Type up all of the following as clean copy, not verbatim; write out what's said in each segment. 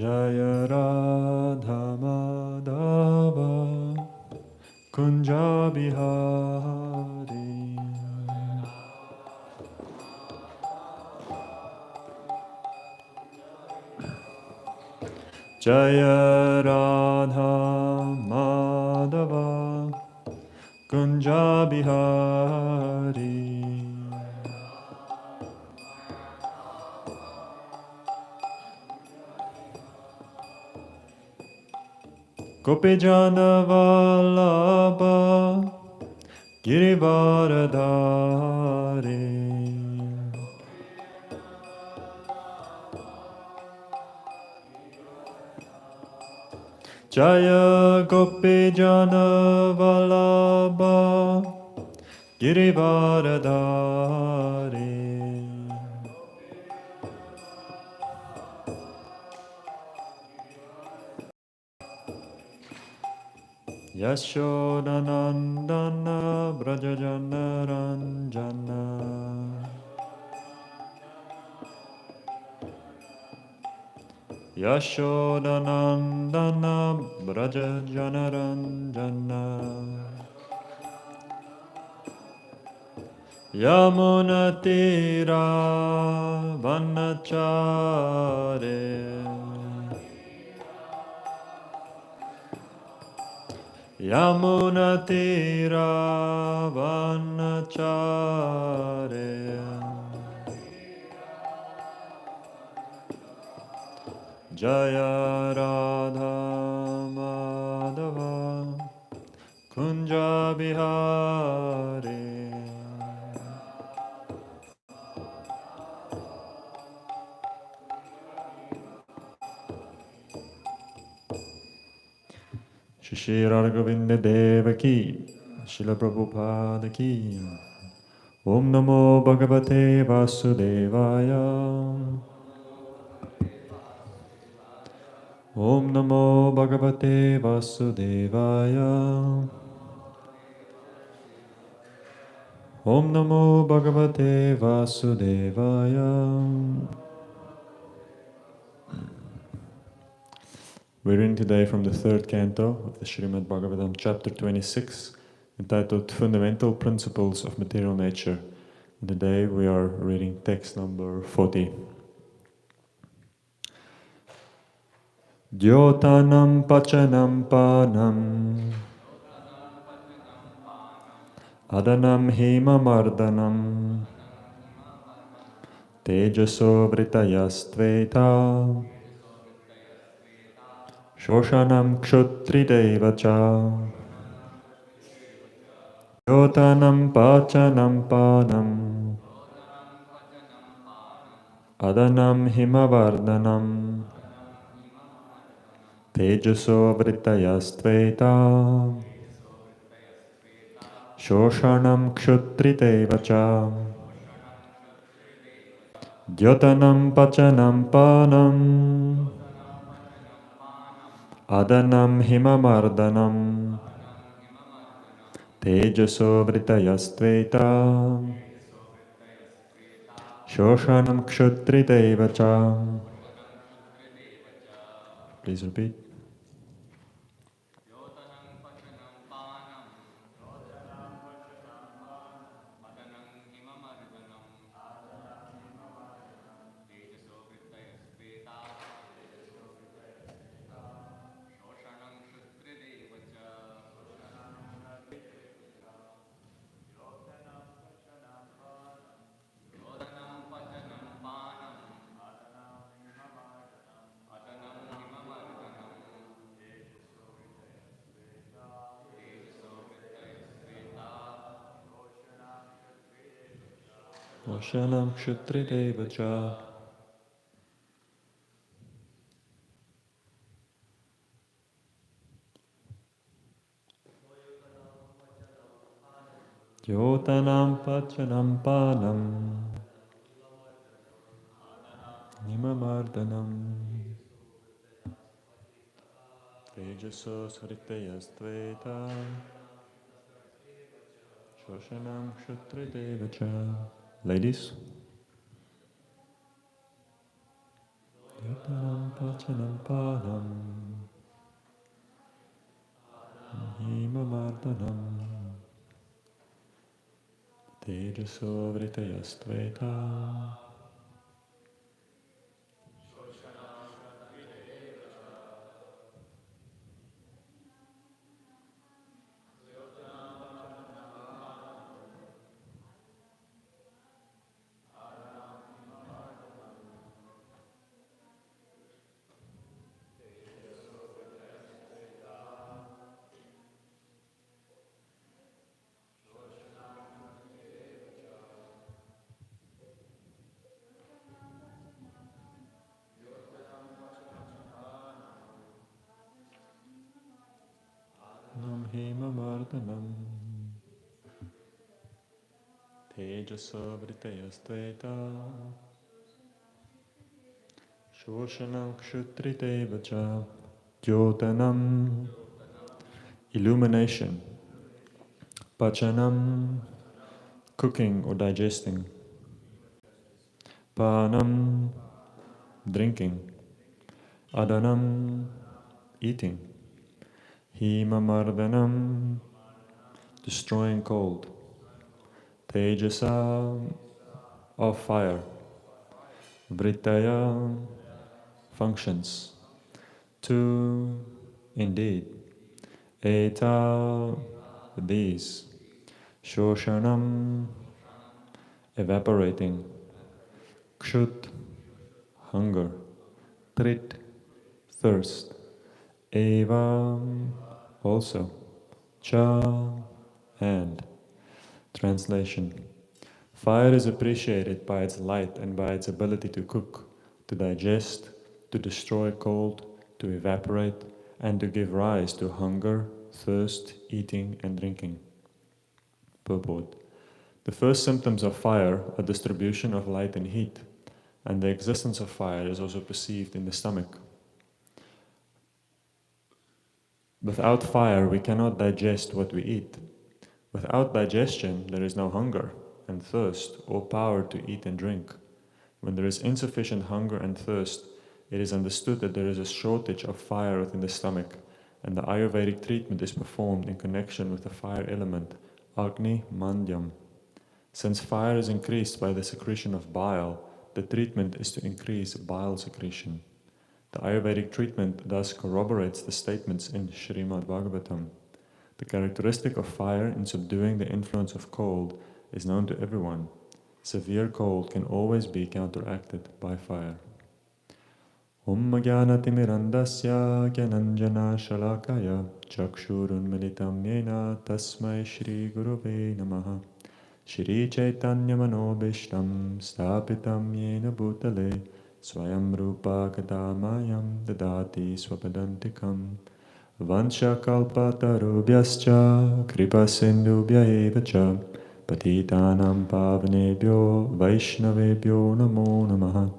Jaya Radha Madhava Kunja Bihari Jaya Radha Madhava Kunja Bihari Gopijana Vallabha Girivaradhari Jaya Gopijana Vallabha Girivaradhari Yashodanandana Brajajana Ranjana Yashodanandana Brajajana Ranjana Yamunatira Vanachare Yamunatira Vanachare Jaya Radha Madhava Kunja Bihari Shri Raghavinda Deva Ki Srila Prabhupada Ki Om Namo Bhagavate Vasudevaya Om Namo Bhagavate Vasudevaya Om Namo Bhagavate Vasudevaya. We're reading today from the third canto of the Śrimad Bhāgavatam, chapter 26, entitled Fundamental Principles of Material Nature. And today we are reading text number 40. Dyotanam pachanam panam adanam himamardhanam tejaso vritayastveta shoshanam kshutridevacha Dyotanam pachanam panam adanam himavardhanam tejaso vritayastveta shoshanam kshutritevacha Dyotanam pachanam panam adanam himamardhanam tejaso vritayastveta shoshanam kshutritevacha. Please repeat. Oshanam kshutridevacha. Yotanam pachanam panam nimamardhanam tejaso sritayastveta shoshanam kshutridevacha. Ladies? Yotanam Pachanam Panam Himamardhanam Tejaso Vritayastveta Nam Himamardhanam Tejaso Vritayastveta Shoshanam Kshutritevacha Jyotanam illumination, Pachanam cooking or digesting, Panam drinking, Adanam eating, Himamardhanam destroying cold, Tejasa of fire, Vritaya functions, two indeed, Eta these, Shoshanam evaporating, Kshut hunger, Trit thirst, Eva also, Cha and. Translation. Fire is appreciated by its light and by its ability to cook, to digest, to destroy cold, to evaporate, and to give rise to hunger, thirst, eating, and drinking. Purport. The first symptoms of fire are distribution of light and heat, and the existence of fire is also perceived in the stomach. Without fire, we cannot digest what we eat. Without digestion, there is no hunger and thirst or power to eat and drink. When there is insufficient hunger and thirst, it is understood that there is a shortage of fire within the stomach, and the Ayurvedic treatment is performed in connection with the fire element, Agni Mandyam. Since fire is increased by the secretion of bile, the treatment is to increase bile secretion. The Ayurvedic treatment thus corroborates the statements in Śrimad Bhāgavatam. The characteristic of fire in subduing the influence of cold is known to everyone. Severe cold can always be counteracted by fire. Om Jnanatimirandasya Gyananjana Shalakaya Chakshurunmilitam Yena Tasmai Shri Gurave Namaha Shri Chaitanya Manobishtam Stapitam Yena Bhutale Swayam Rupa Gadamayam Dadati Swapadantikam Vansha kalpatarubhyascha kripa sindhubhya eva cha patitanam pavanebhyo vaishnavebhyo namo namaha.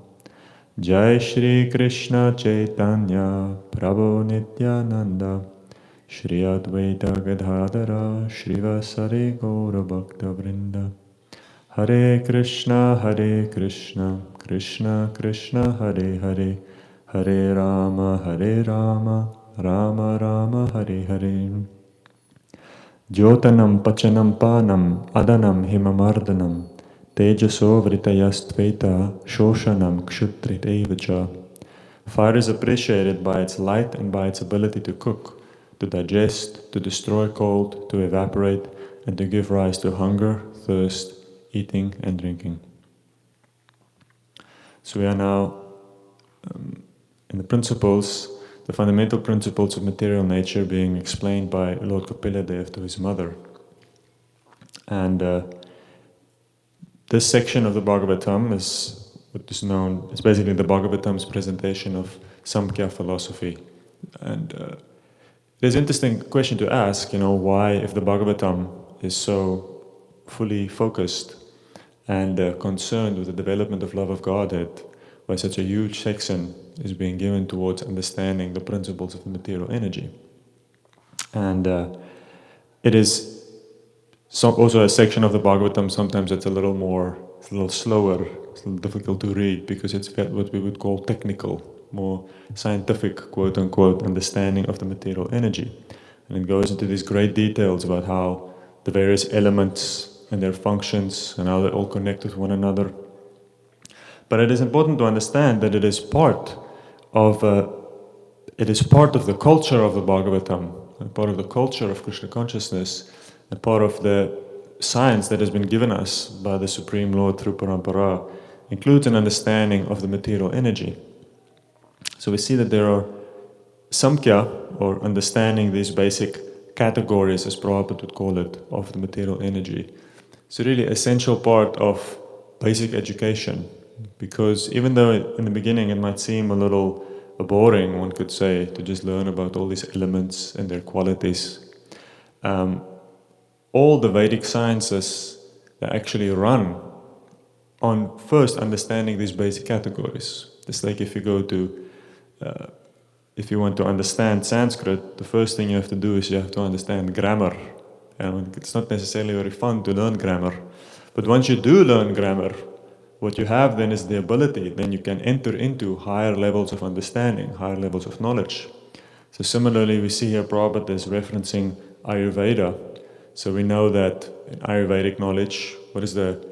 Jai Shri Krishna Chaitanya Prabhu Nityananda Shri Advaita Gadadhara Shrivasari Gaura Bhakta Vrinda. Hare Krishna Krishna Krishna Hare Hare Hare Rama Rama Rama Hare Hare. Jyotanam Pachanam Panam Adanam Himamardhanam Tejaso Vritayastveta Shoshanam Kshutrit Evacha. Fire is appreciated by its light and by its ability to cook, to digest, to destroy cold, to evaporate, and to give rise to hunger, thirst, eating and drinking. So we are now in the principles, the fundamental principles of material nature being explained by Lord Kapila-dev to his mother. And this section of the Bhagavatam is what is known, it's basically the Bhagavatam's presentation of Samkhya philosophy. And there's an interesting question to ask, why, if the Bhagavatam is so fully focused and concerned with the development of love of Godhead, why such a huge section is being given towards understanding the principles of the material energy. And it is also a section of the Bhagavatam, sometimes it's a little slower, it's a little difficult to read because it's what we would call technical. more scientific, quote-unquote, understanding of the material energy. And it goes into these great details about how the various elements and their functions and how they all connect with one another. But it is important to understand that it is part of the culture of the Bhagavatam, part of the culture of Krishna consciousness, and part of the science that has been given us by the Supreme Lord through Parampara, includes an understanding of the material energy. So we see that there are samkhya, or understanding these basic categories, as Prabhupada would call it, of the material energy. It's a really essential part of basic education, because even though in the beginning it might seem a little boring, one could say, to just learn about all these elements and their qualities, all the Vedic sciences that actually run on first understanding these basic categories. It's like if you go to, if you want to understand Sanskrit, the first thing you have to do is you have to understand grammar. And it's not necessarily very fun to learn grammar. But once you do learn grammar, what you have then is the ability, then you can enter into higher levels of understanding, higher levels of knowledge. So similarly, we see here Prabhupada is referencing Ayurveda. So we know that in Ayurvedic knowledge, what is the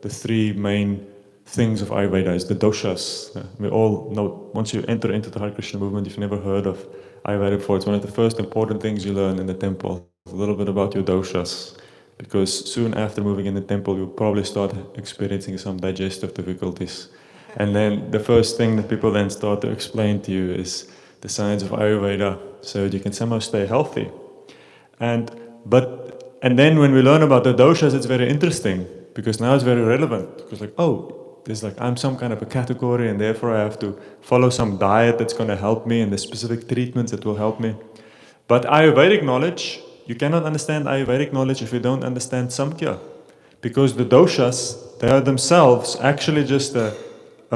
three main things of Ayurveda is the doshas. We all know, once you enter into the Hare Krishna movement, if you've never heard of Ayurveda before, it's one of the first important things you learn in the temple. A little bit about your doshas. Because soon after moving in the temple, you'll probably start experiencing some digestive difficulties. And then the first thing that people then start to explain to you is the science of Ayurveda, so that you can somehow stay healthy. And then when we learn about the doshas, it's very interesting, because now it's very relevant. Because like, oh, there's like, I'm some kind of a category, and therefore I have to follow some diet that's going to help me, and there's specific treatments that will help me. But Ayurvedic knowledge, you cannot understand Ayurvedic knowledge if you don't understand Samkhya. Because the doshas, they are themselves actually just a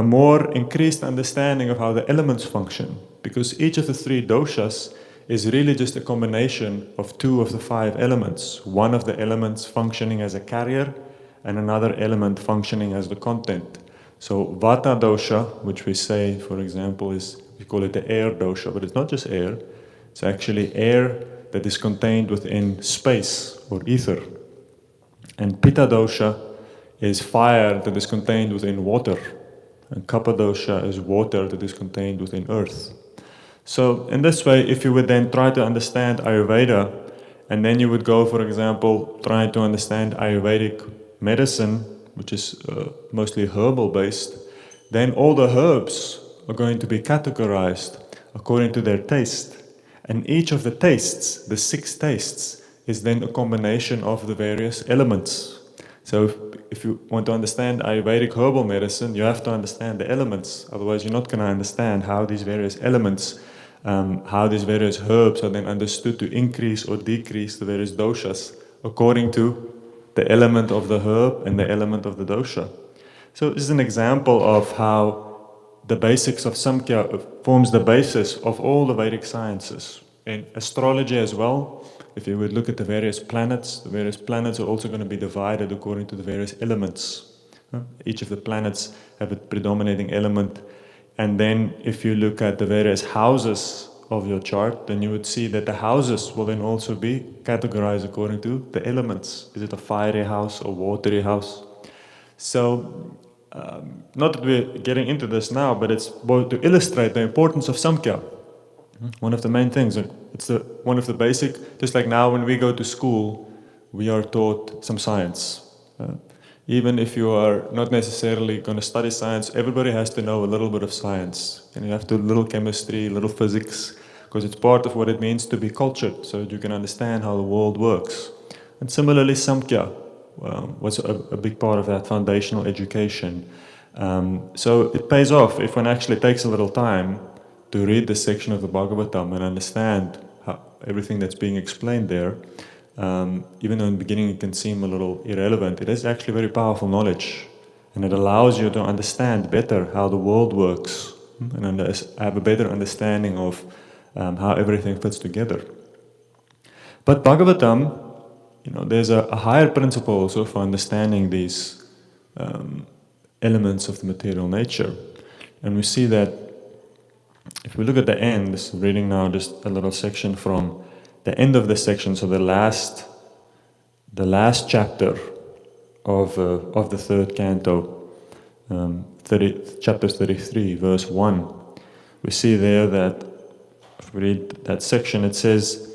more increased understanding of how the elements function. Because each of the three doshas is really just a combination of two of the five elements. One of the elements functioning as a carrier, and another element functioning as the content. So Vata dosha, which we say, for example, we call it the air dosha, but it's not just air, it's actually air that is contained within space or ether. And Pitta dosha is fire that is contained within water. And Kapha dosha is water that is contained within earth. So in this way, if you would then try to understand Ayurveda, and then you would go, for example, try to understand Ayurvedic medicine, which is mostly herbal based, then all the herbs are going to be categorized according to their taste. And each of the tastes, the 6 tastes, is then a combination of the various elements. So if you want to understand Ayurvedic herbal medicine, you have to understand the elements. Otherwise you're not going to understand how these various elements, how these various herbs are then understood to increase or decrease the various doshas according to the element of the herb and the element of the dosha. So this is an example of how the basics of Samkhya forms the basis of all the Vedic sciences. In astrology as well, if you would look at the various planets are also going to be divided according to the various elements. Each of the planets have a predominating element. And then if you look at the various houses of your chart, then you would see that the houses will then also be categorized according to the elements. Is it a fiery house or watery house? So, not that we're getting into this now, but it's both to illustrate the importance of Samkhya. One of the main things, it's one of the basic, just like now when we go to school, we are taught some science. Even if you are not necessarily going to study science, everybody has to know a little bit of science. And you have to little chemistry, little physics, because it's part of what it means to be cultured, so that you can understand how the world works. And similarly, Samkhya was a big part of that foundational education. So it pays off if one actually takes a little time to read this section of the Bhagavatam and understand everything that's being explained there. Even though in the beginning it can seem a little irrelevant, it is actually very powerful knowledge, and it allows you to understand better how the world works and have a better understanding of how everything fits together. But Bhagavatam, there's a higher principle also for understanding these elements of the material nature, and we see that if we look at the end, this is reading now just a little section from the end of this section, so the last chapter of the third canto, chapter 33, verse 1. We see there that, if we read that section, it says,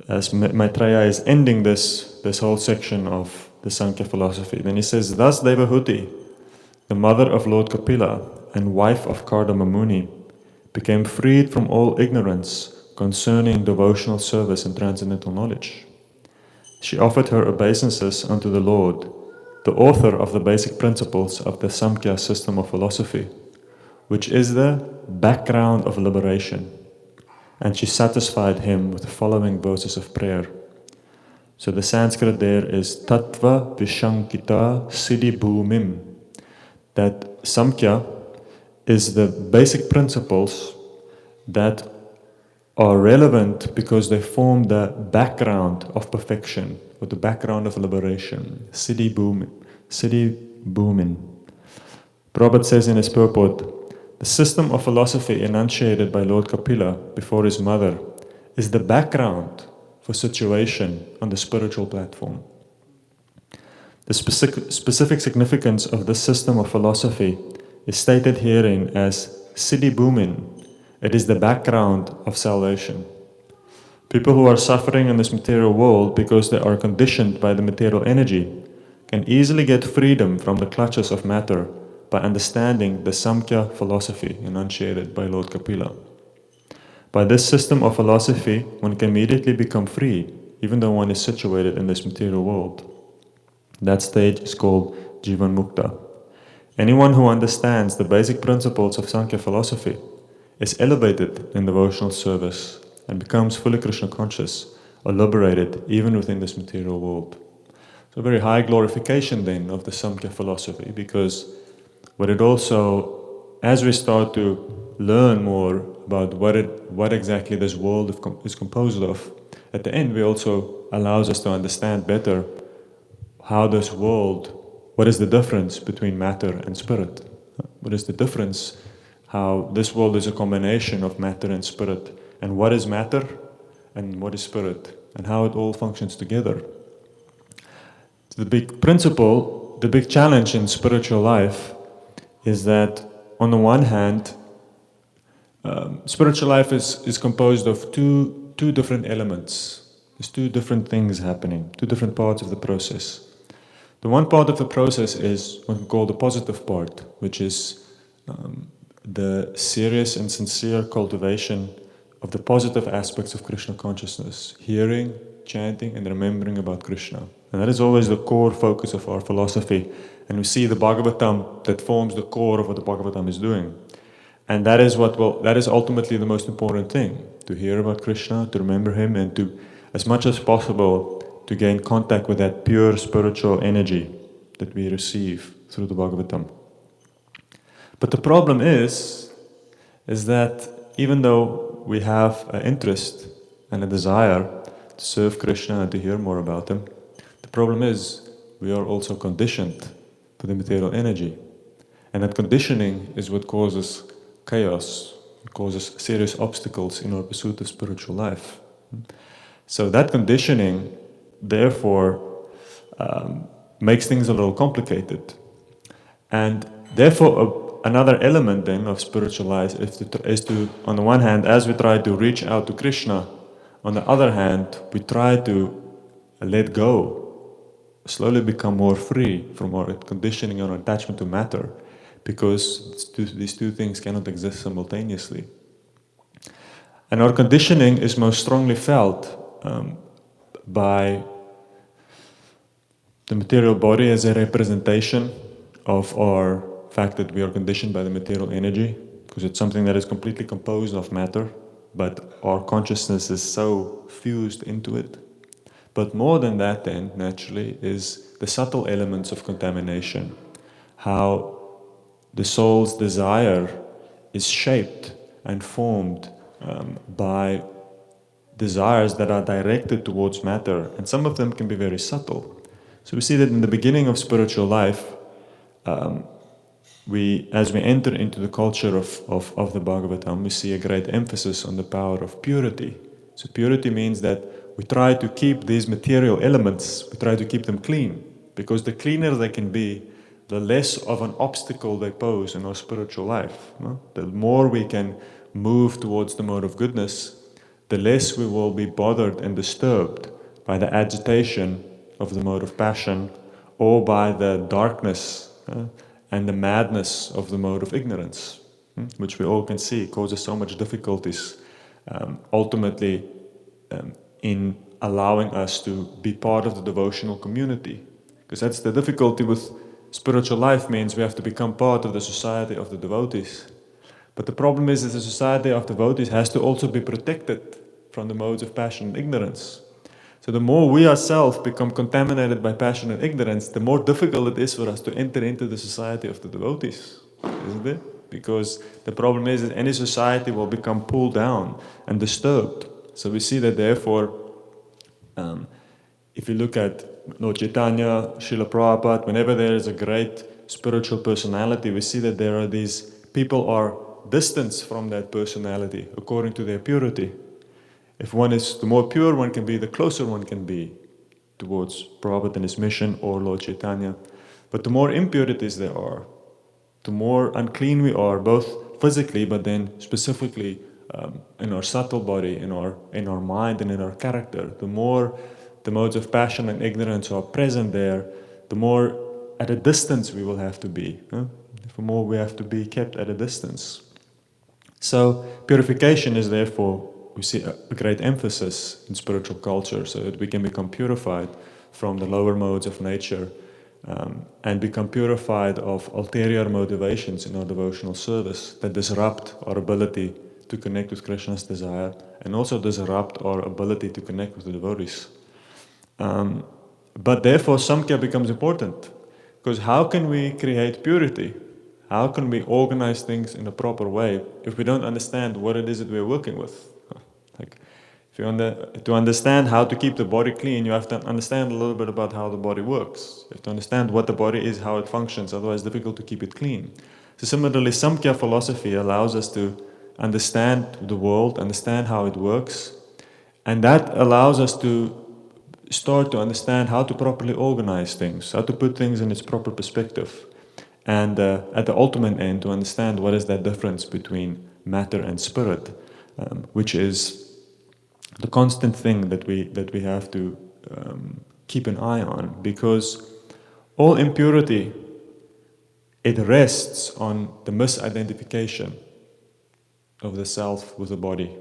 as Maitreya is ending this whole section of the Sankhya philosophy, then he says, thus Devahuti, the mother of Lord Kapila and wife of Kardama Muni, became freed from all ignorance concerning devotional service and transcendental knowledge. She offered her obeisances unto the Lord, the author of the basic principles of the Samkhya system of philosophy, which is the background of liberation, and she satisfied him with the following verses of prayer. So the Sanskrit there is Tattva Vishankita Siddhi Bhumim, that Samkhya is the basic principles that are relevant because they form the background of perfection, or the background of liberation. Siddhi Bhumin. Prabhupada says in his purport, the system of philosophy enunciated by Lord Kapila before his mother is the background for situation on the spiritual platform. The specific significance of this system of philosophy is stated herein as Siddhi Bhumin. It is the background of salvation. People who are suffering in this material world because they are conditioned by the material energy can easily get freedom from the clutches of matter by understanding the Samkhya philosophy enunciated by Lord Kapila. By this system of philosophy, one can immediately become free, even though one is situated in this material world. That stage is called Jivan Mukta. Anyone who understands the basic principles of Sankhya philosophy is elevated in devotional service and becomes fully Krishna conscious or liberated even within this material world. So a very high glorification then of the Samkhya philosophy, because what it also, as we start to learn more about what exactly this world is composed of, at the end we also allows us to understand better how this world, what is the difference between matter and spirit? What is the difference? How this world is a combination of matter and spirit, and what is matter and what is spirit, and how it all functions together. The big principle, the big challenge in spiritual life is that on the one hand, spiritual life is composed of two different elements. There's two different things happening, two different parts of the process. The one part of the process is what we call the positive part, which is the serious and sincere cultivation of the positive aspects of Krishna consciousness, hearing, chanting, and remembering about Krishna. And that is always the core focus of our philosophy. And we see the Bhagavatam that forms the core of what the Bhagavatam is doing. And that is that is ultimately the most important thing, to hear about Krishna, to remember him, and to, as much as possible, to gain contact with that pure spiritual energy that we receive through the Bhagavatam. But the problem is that even though we have an interest and a desire to serve Krishna and to hear more about him, the problem is we are also conditioned to the material energy. And that conditioning is what causes chaos, it causes serious obstacles in our pursuit of spiritual life. So that conditioning, therefore, makes things a little complicated. And therefore, another element then of spiritual life is to, on the one hand, as we try to reach out to Krishna, on the other hand, we try to let go, slowly become more free from our conditioning and attachment to matter, because these two things cannot exist simultaneously. And our conditioning is most strongly felt by the material body as a representation of our fact that we are conditioned by the material energy, because it's something that is completely composed of matter, but our consciousness is so fused into it. But more than that then, naturally, is the subtle elements of contamination, how the soul's desire is shaped and formed by desires that are directed towards matter, and some of them can be very subtle. So we see that in the beginning of spiritual life, as we enter into the culture of the Bhagavatam, we see a great emphasis on the power of purity. So purity means that we try to keep these material elements, we try to keep them clean, because the cleaner they can be, the less of an obstacle they pose in our spiritual life. No? The more we can move towards the mode of goodness, the less we will be bothered and disturbed by the agitation of the mode of passion or by the darkness and the madness of the mode of ignorance, which we all can see causes so much difficulties ultimately in allowing us to be part of the devotional community. Because that's the difficulty with spiritual life, means we have to become part of the society of the devotees. But the problem is that the society of devotees has to also be protected from the modes of passion and ignorance. So the more we ourselves become contaminated by passion and ignorance, the more difficult it is for us to enter into the society of the devotees, isn't it? Because the problem is that any society will become pulled down and disturbed. So we see that therefore, if you look at Lord Chaitanya, Srila Prabhupada, whenever there is a great spiritual personality, we see that there are these people are distanced from that personality according to their purity. If one is, the more pure one can be, the closer one can be towards Prabhupada and his mission or Lord Chaitanya. But the more impurities there are, the more unclean we are, both physically but then specifically in our subtle body, in our mind and in our character, the more the modes of passion and ignorance are present there, the more at a distance we will have to be. The more we have to be kept at a distance. So purification is therefore, we see a great emphasis in spiritual culture, so that we can become purified from the lower modes of nature and become purified of ulterior motivations in our devotional service that disrupt our ability to connect with Krishna's desire and also disrupt our ability to connect with the devotees. But therefore Samkhya becomes important, because how can we create purity? How can we organize things in a proper way if we don't understand what it is that we're working with? Like, to understand how to keep the body clean, you have to understand a little bit about how the body works. You have to understand what the body is, how it functions, otherwise it's difficult to keep it clean. So similarly, Samkhya philosophy allows us to understand the world, understand how it works, and that allows us to start to understand how to properly organize things, how to put things in its proper perspective, and at the ultimate end to understand what is that difference between matter and spirit, which is the constant thing that we have to keep an eye on, because all impurity, it rests on the misidentification of the self with the body.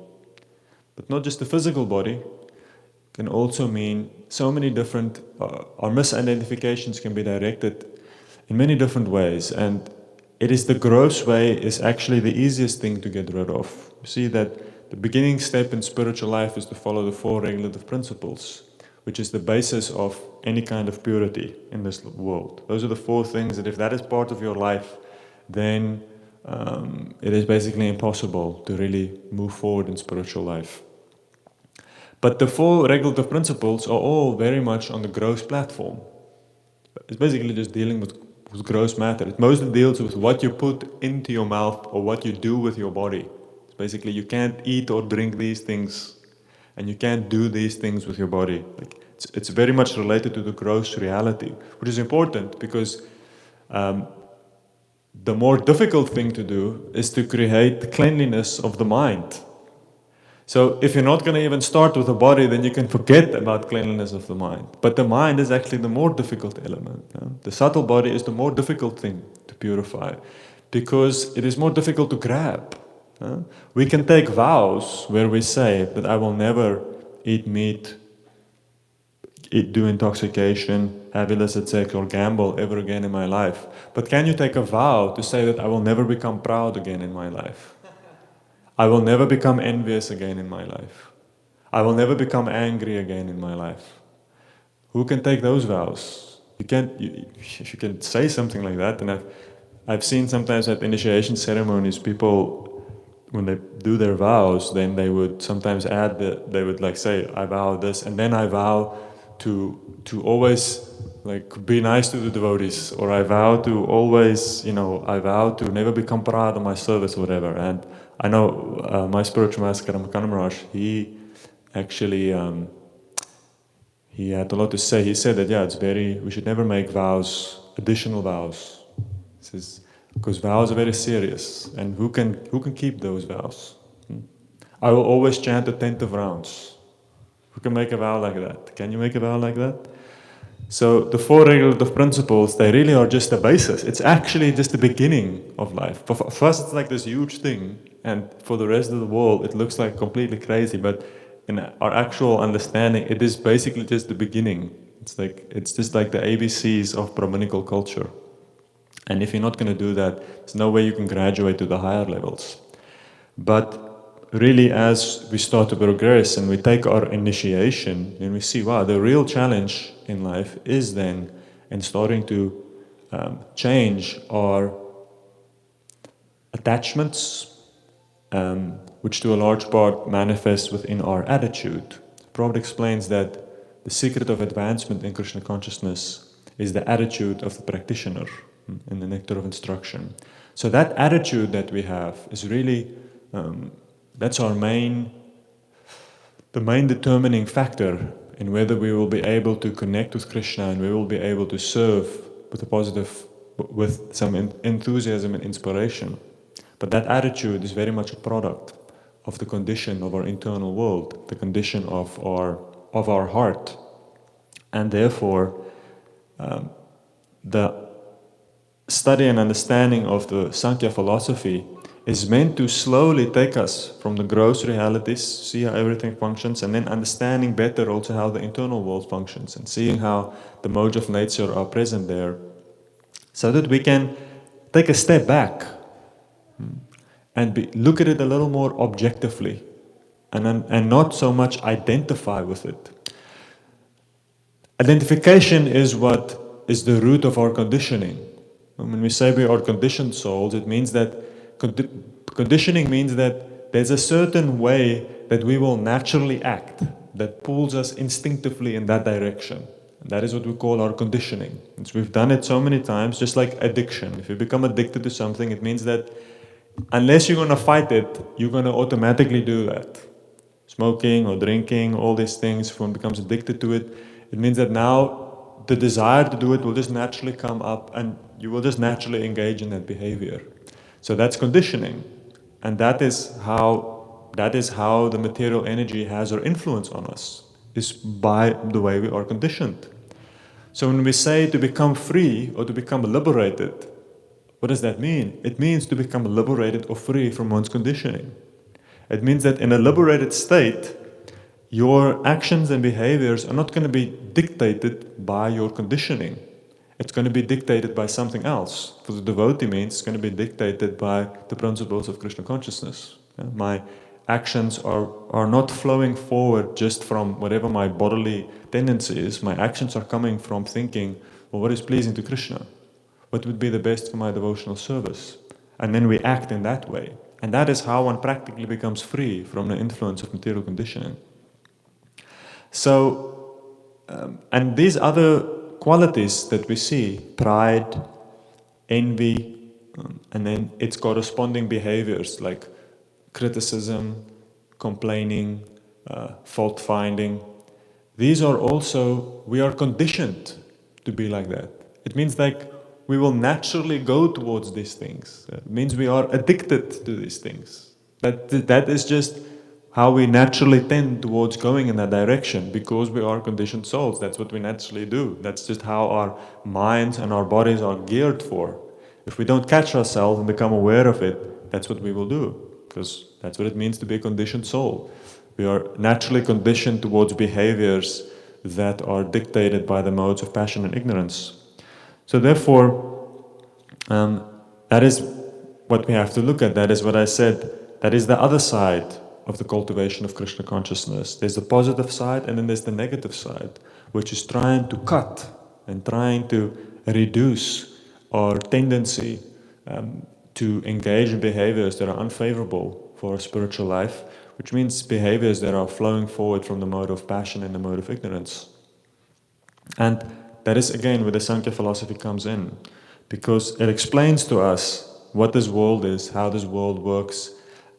But not just the physical body, can also mean so many different, our misidentifications can be directed in many different ways, and it is the gross way is actually the easiest thing to get rid of. You see that the beginning step in spiritual life is to follow the 4 regulative principles, which is the basis of any kind of purity in this world. Those are the 4 things that if that is part of your life, then it is basically impossible to really move forward in spiritual life. But the 4 regulative principles are all very much on the gross platform. It's basically just dealing with gross matter. It mostly deals with what you put into your mouth or what you do with your body. It's basically you can't eat or drink these things, and you can't do these things with your body. Like it's very much related to the gross reality, which is important because the more difficult thing to do is to create cleanliness of the mind. So if you're not going to even start with the body, then you can forget about cleanliness of the mind. But the mind is actually the more difficult element. The subtle body is the more difficult thing to purify because it is more difficult to grab. We can take vows where we say that I will never eat meat, do intoxication, have illicit sex or gamble ever again in my life. But can you take a vow to say that I will never become proud again in my life? I will never become envious again in my life. I will never become angry again in my life. Who can take those vows? You can say something like that, and I've seen sometimes at initiation ceremonies, people, when they do their vows, then they would sometimes add they would like say, I vow this, and then I vow to always like be nice to the devotees, or I vow to always, I vow to never become proud of my service or whatever. And I know my spiritual master, Ramakana Maharaj, he actually, he had a lot to say. He said that, we should never make vows, additional vows. He says, because vows are very serious, and who can keep those vows? I will always chant attentive rounds. Who can make a vow like that? Can you make a vow like that? So the four regulative principles, they really are just the basis. It's actually just the beginning of life. For us, it's like this huge thing, and for the rest of the world, it looks like completely crazy, but in our actual understanding, it is basically just the beginning. It's just like the ABCs of Brahminical culture. And if you're not going to do that, there's no way you can graduate to the higher levels. But really, as we start to progress and we take our initiation, then we see, wow, the real challenge in life is then in starting to change our attachments, which to a large part manifest within our attitude. Prabhupada explains that the secret of advancement in Krishna consciousness is the attitude of the practitioner in the Nectar of Instruction. So that attitude that we have is really, that's the main determining factor in whether we will be able to connect with Krishna and we will be able to serve with some enthusiasm and inspiration. But that attitude is very much a product of the condition of our internal world, the condition of our heart. And therefore, the study and understanding of the Sankhya philosophy is meant to slowly take us from the gross realities, see how everything functions, and then understanding better also how the internal world functions, and seeing how the modes of nature are present there, so that we can take a step back and look at it a little more objectively, and not so much identify with it. Identification is what is the root of our conditioning. When we say we are conditioned souls, it means that conditioning means that there's a certain way that we will naturally act that pulls us instinctively in that direction. And that is what we call our conditioning. And we've done it so many times, just like addiction. If you become addicted to something, it means that unless you're going to fight it, you're going to automatically do that. Smoking or drinking, all these things, if one becomes addicted to it, it means that now the desire to do it will just naturally come up and you will just naturally engage in that behavior. So that's conditioning. And that is how the material energy has our influence on us, is by the way we are conditioned. So when we say to become free or to become liberated, what does that mean? It means to become liberated or free from one's conditioning. It means that in a liberated state, your actions and behaviors are not going to be dictated by your conditioning. It's going to be dictated by something else. For the devotee means it's going to be dictated by the principles of Krishna consciousness. My actions are not flowing forward just from whatever my bodily tendency is. My actions are coming from thinking, well, what is pleasing to Krishna? What would be the best for my devotional service? And then we act in that way. And that is how one practically becomes free from the influence of material conditioning. So, and these other qualities that we see, pride, envy, and then its corresponding behaviors like criticism, complaining, fault-finding, these are also, we are conditioned to be like that. It means like we will naturally go towards these things. It means we are addicted to these things. That is just how we naturally tend towards going in that direction, because we are conditioned souls. That's what we naturally do. That's just how our minds and our bodies are geared for. If we don't catch ourselves and become aware of it, that's what we will do, because that's what it means to be a conditioned soul. We are naturally conditioned towards behaviors that are dictated by the modes of passion and ignorance. So therefore, that is what we have to look at. That is what I said. That is the other side of the cultivation of Krishna consciousness. There's the positive side and then there's the negative side, which is trying to cut and trying to reduce our tendency to engage in behaviors that are unfavorable for our spiritual life, which means behaviors that are flowing forward from the mode of passion and the mode of ignorance. And that is again where the Sankhya philosophy comes in, because it explains to us what this world is, how this world works,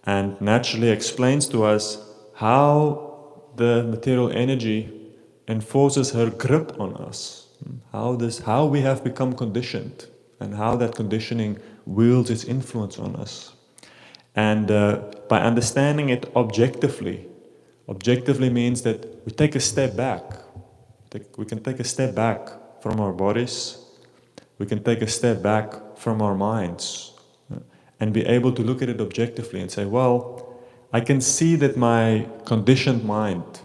and naturally explains to us how the material energy enforces her grip on us, how we have become conditioned, and how that conditioning wields its influence on us. And by understanding it objectively means that we take a step back. We can take a step back from our bodies, we can take a step back from our minds, and be able to look at it objectively and say, well, I can see that my conditioned mind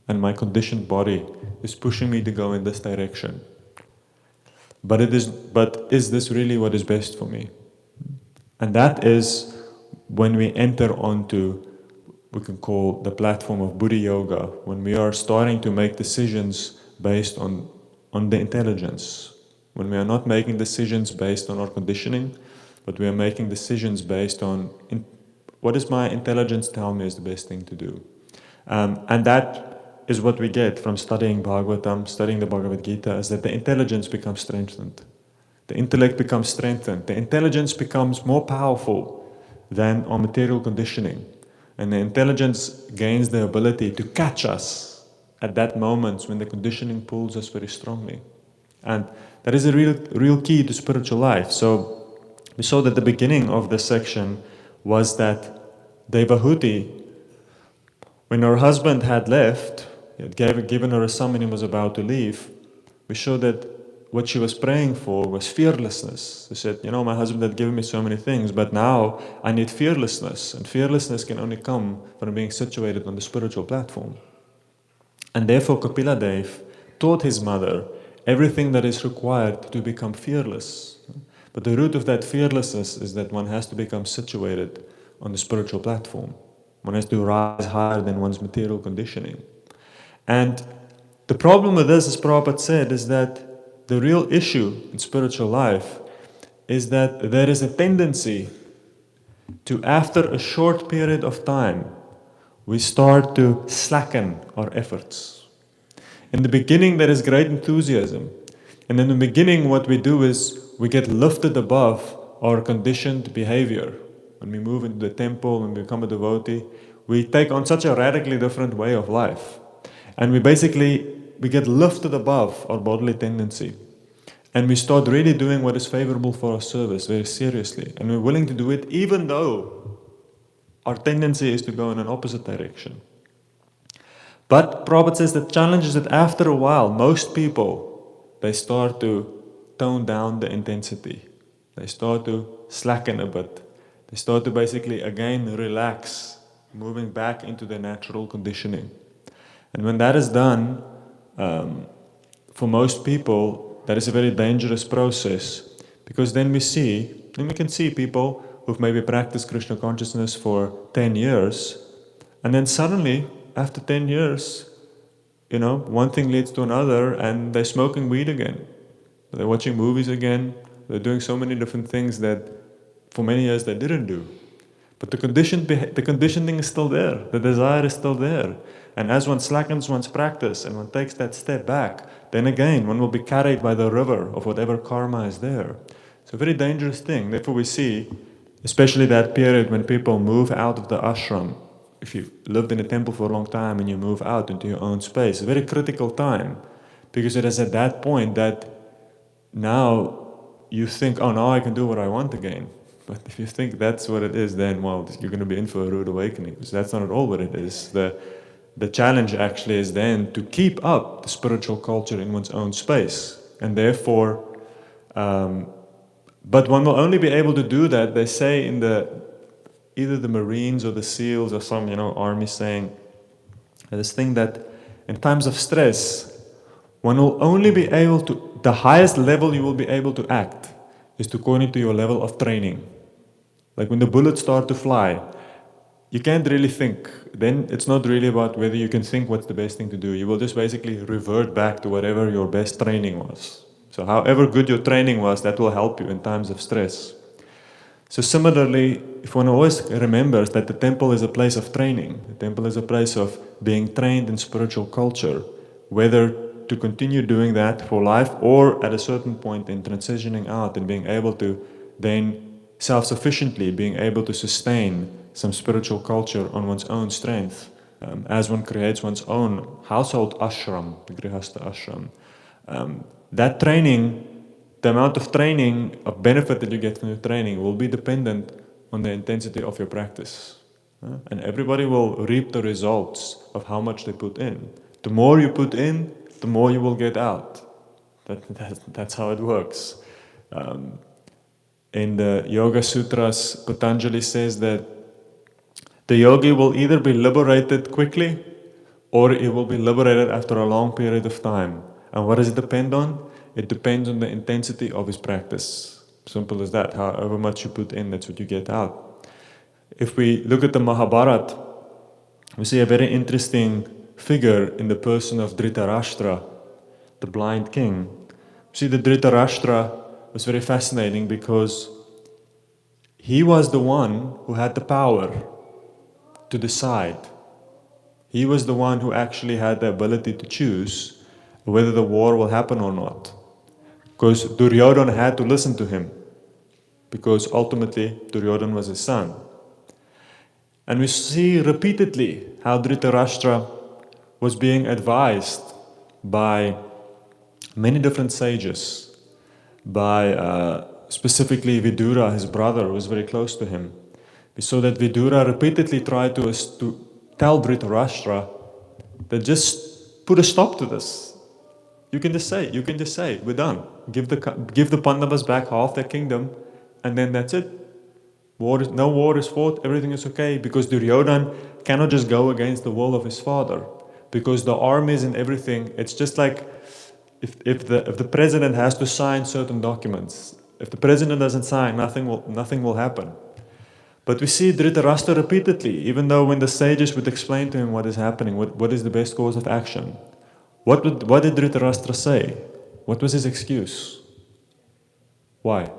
and my conditioned body is pushing me to go in this direction. But is this really what is best for me? And that is when we enter onto, we can call the platform of Buddha Yoga, when we are starting to make decisions based on the intelligence, when we are not making decisions based on our conditioning, but we are making decisions based on what does my intelligence tell me is the best thing to do. And that is what we get from studying Bhagavatam, studying the Bhagavad Gita, is that the intelligence becomes strengthened. The intellect becomes strengthened. The intelligence becomes more powerful than our material conditioning. And the intelligence gains the ability to catch us at that moment when the conditioning pulls us very strongly. And that is a real key to spiritual life. So we saw that the beginning of this section was that Devahuti, when her husband had left, he had given her a sum and he was about to leave, we showed that what she was praying for was fearlessness. She said, my husband had given me so many things, but now I need fearlessness. And fearlessness can only come from being situated on the spiritual platform. And therefore Kapila Dev taught his mother everything that is required to become fearless. But the root of that fearlessness is that one has to become situated on the spiritual platform. One has to rise higher than one's material conditioning. And the problem with this, as Prabhupada said, is that the real issue in spiritual life is that there is a tendency to, after a short period of time, we start to slacken our efforts. In the beginning, there is great enthusiasm. And in the beginning, what we do is we get lifted above our conditioned behavior. When we move into the temple and become a devotee, we take on such a radically different way of life. And we get lifted above our bodily tendency. And we start really doing what is favorable for our service very seriously. And we're willing to do it even though our tendency is to go in an opposite direction. But Prabhupada says the challenge is that after a while, most people, they start to tone down the intensity. They start to slacken a bit. They start to basically again relax, moving back into their natural conditioning. And when that is done, for most people, that is a very dangerous process, because then we can see people who've maybe practiced Krishna consciousness for 10 years, and then suddenly, after 10 years, one thing leads to another, and they're smoking weed again. They're watching movies again. They're doing so many different things that for many years they didn't do. But the conditioning is still there. The desire is still there. And as one slackens one's practice and one takes that step back, then again one will be carried by the river of whatever karma is there. It's a very dangerous thing. Therefore we see, especially that period when people move out of the ashram. If you've lived in a temple for a long time and you move out into your own space, a very critical time. Because it is at that point that now you think, oh, now I can do what I want again. But if you think that's what it is, then, well, you're going to be in for a rude awakening. Because that's not at all what it is. The challenge actually is then to keep up the spiritual culture in one's own space. And therefore, but one will only be able to do that, they say in either the Marines or the SEALs or some, army saying, this thing that in times of stress, one will only be able to, the highest level you will be able to act is according to your level of training. Like when the bullets start to fly, you can't really think. Then it's not really about whether you can think what's the best thing to do. You will just basically revert back to whatever your best training was. So however good your training was, that will help you in times of stress. So similarly, if one always remembers that the temple is a place of training, the temple is a place of being trained in spiritual culture, whether to continue doing that for life, or at a certain point in transitioning out and being able to then self-sufficiently being able to sustain some spiritual culture on one's own strength, as one creates one's own household ashram, the grihastha ashram. That training, the amount of training, of benefit that you get from your training will be dependent on the intensity of your practice. And everybody will reap the results of how much they put in. The more you put in, the more you will get out. That's how it works. In the Yoga Sutras, Patanjali says that the yogi will either be liberated quickly or he will be liberated after a long period of time. And what does it depend on? It depends on the intensity of his practice. Simple as that. However much you put in, that's what you get out. If we look at the Mahabharata, we see a very interesting figure in the person of Dhritarashtra, the blind king. See, the Dhritarashtra was very fascinating because he was the one who had the power to decide. He was the one who actually had the ability to choose whether the war will happen or not. Because Duryodhana had to listen to him, because ultimately Duryodhana was his son. And we see repeatedly how Dhritarashtra was being advised by many different sages, by specifically Vidura, his brother, who was very close to him. We saw that Vidura repeatedly tried to tell Dhritarashtra that just put a stop to this. You can just say, we're done. Give the Pandavas back half their kingdom, and then that's it. No war is fought, everything is okay, because Duryodhana cannot just go against the will of his father, because the armies and everything, it's just like if the president has to sign certain documents, if the president doesn't sign, nothing will happen. But we see Dhritarashtra repeatedly, even though when the sages would explain to him what is happening, what is the best course of action, what did Dhritarashtra say? What was his excuse? Why?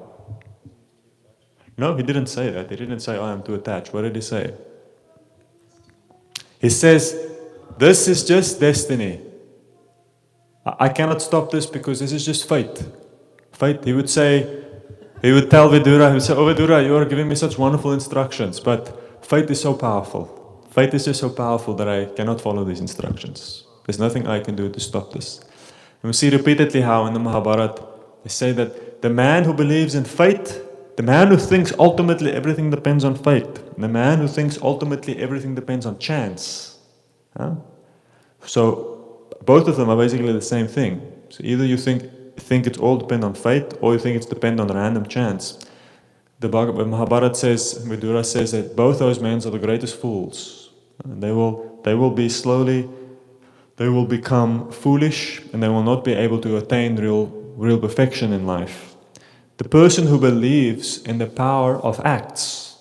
No, he didn't say that. He didn't say, I'm too attached. What did he say? He says, this is just destiny. I cannot stop this because this is just fate. Fate, he would tell Vidura, he would say, oh Vidura, you are giving me such wonderful instructions, but fate is so powerful. Fate is just so powerful that I cannot follow these instructions. There's nothing I can do to stop this. And we see repeatedly how in the Mahabharata, they say that the man who believes in fate, the man who thinks ultimately everything depends on fate, the man who thinks ultimately everything depends on chance. So both of them are basically the same thing. So either you think it's all depend on fate, or you think it's depend on random chance. The Mahabharata says, Vidura says that both those men are the greatest fools. They will become foolish, and they will not be able to attain real perfection in life. The person who believes in the power of acts,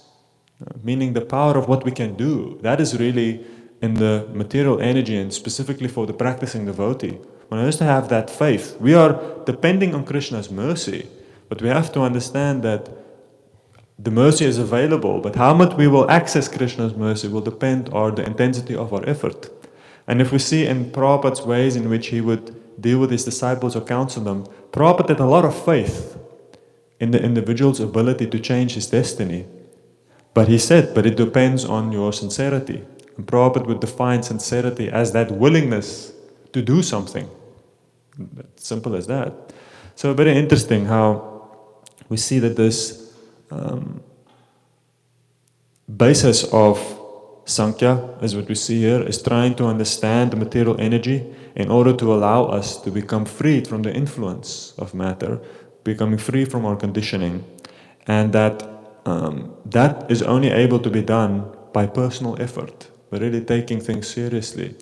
meaning the power of what we can do, that is really in the material energy, and specifically for the practicing devotee. One has to have that faith. We are depending on Krishna's mercy, but we have to understand that the mercy is available, but how much we will access Krishna's mercy will depend on the intensity of our effort. And if we see in Prabhupada's ways in which he would deal with his disciples or counsel them, Prabhupada had a lot of faith in the individual's ability to change his destiny. But he said, but it depends on your sincerity. And Prabhupada would define sincerity as that willingness to do something. Simple as that. So very interesting how we see that this basis of Sankhya, as what we see here, is trying to understand the material energy in order to allow us to become freed from the influence of matter, becoming free from our conditioning, and that is only able to be done by personal effort, by really taking things seriously.